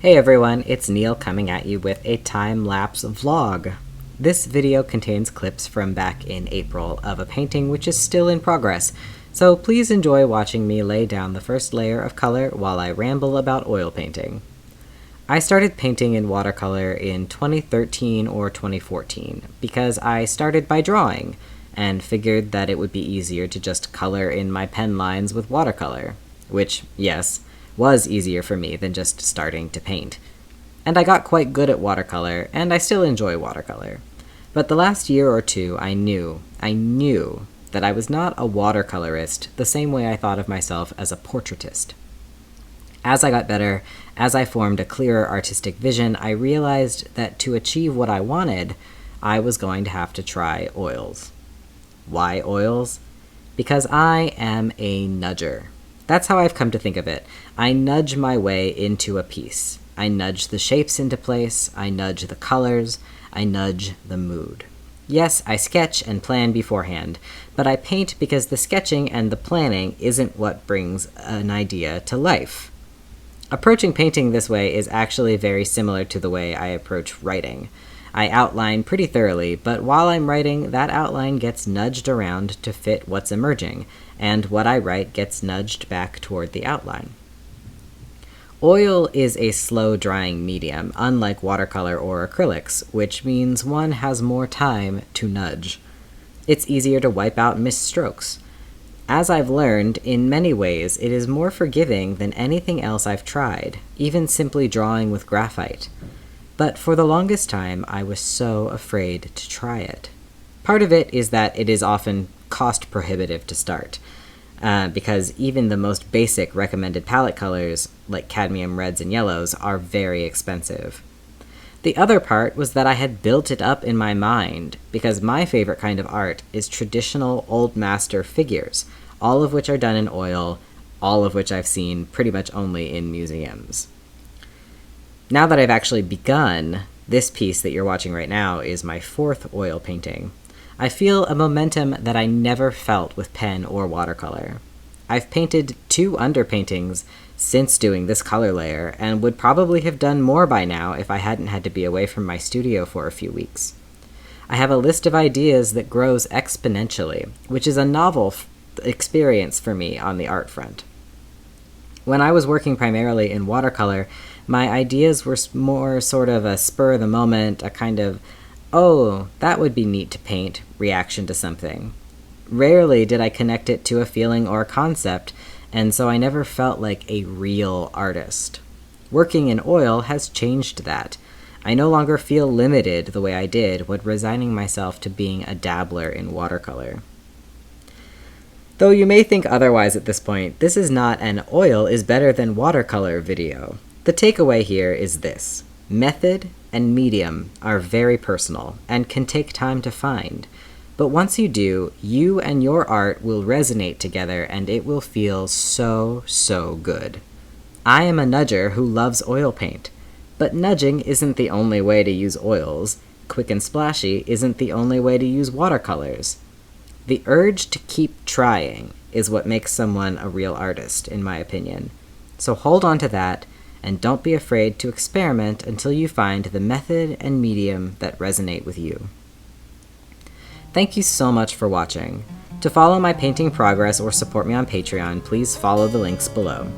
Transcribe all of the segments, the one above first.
Hey everyone, it's Neil coming at you with a time-lapse vlog. This video contains clips from back in April of a painting which is still in progress, so please enjoy watching me lay down the first layer of color while I ramble about oil painting. I started painting in watercolor in 2013 or 2014 because I started by drawing and figured that it would be easier to just color in my pen lines with watercolor, which, yes, was easier for me than just starting to paint. And I got quite good at watercolor, and I still enjoy watercolor. But the last year or two I knew that I was not a watercolorist the same way I thought of myself as a portraitist. As I got better, as I formed a clearer artistic vision, I realized that to achieve what I wanted, I was going to have to try oils. Why oils? Because I am a nudger. That's how I've come to think of it. I nudge my way into a piece. I nudge the shapes into place, I nudge the colors, I nudge the mood. Yes, I sketch and plan beforehand, but I paint because the sketching and the planning isn't what brings an idea to life. Approaching painting this way is actually very similar to the way I approach writing. I outline pretty thoroughly, but while I'm writing, that outline gets nudged around to fit what's emerging, and what I write gets nudged back toward the outline. Oil is a slow-drying medium, unlike watercolor or acrylics, which means one has more time to nudge. It's easier to wipe out missed strokes. As I've learned, in many ways, it is more forgiving than anything else I've tried, even simply drawing with graphite. But for the longest time, I was so afraid to try it. Part of it is that it is often cost prohibitive to start, because even the most basic recommended palette colors, like cadmium reds and yellows, are very expensive. The other part was that I had built it up in my mind, because my favorite kind of art is traditional old master figures, all of which are done in oil, all of which I've seen pretty much only in museums. Now that I've actually begun, this piece that you're watching right now is my fourth oil painting. I feel a momentum that I never felt with pen or watercolor. I've painted 2 underpaintings since doing this color layer, and would probably have done more by now if I hadn't had to be away from my studio for a few weeks. I have a list of ideas that grows exponentially, which is a novel experience for me on the art front. When I was working primarily in watercolor, my ideas were more sort of a spur of the moment, a kind of, oh, that would be neat to paint, reaction to something. Rarely did I connect it to a feeling or a concept, and so I never felt like a real artist. Working in oil has changed that. I no longer feel limited the way I did when resigning myself to being a dabbler in watercolor. Though you may think otherwise at this point, this is not an oil is better than watercolor video. The takeaway here is this: method and medium are very personal and can take time to find. But once you do, you and your art will resonate together and it will feel so, so good. I am a nudger who loves oil paint, but nudging isn't the only way to use oils. Quick and splashy isn't the only way to use watercolors. The urge to keep trying is what makes someone a real artist, in my opinion. So hold on to that, and don't be afraid to experiment until you find the method and medium that resonate with you. Thank you so much for watching. To follow my painting progress or support me on Patreon, please follow the links below.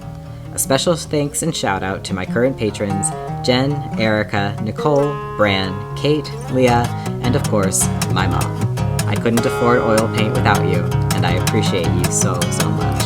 A special thanks and shout out to my current patrons, Jen, Erica, Nicole, Bran, Kate, Leah, and of course, my mom. I couldn't afford oil paint without you, and I appreciate you so, so much.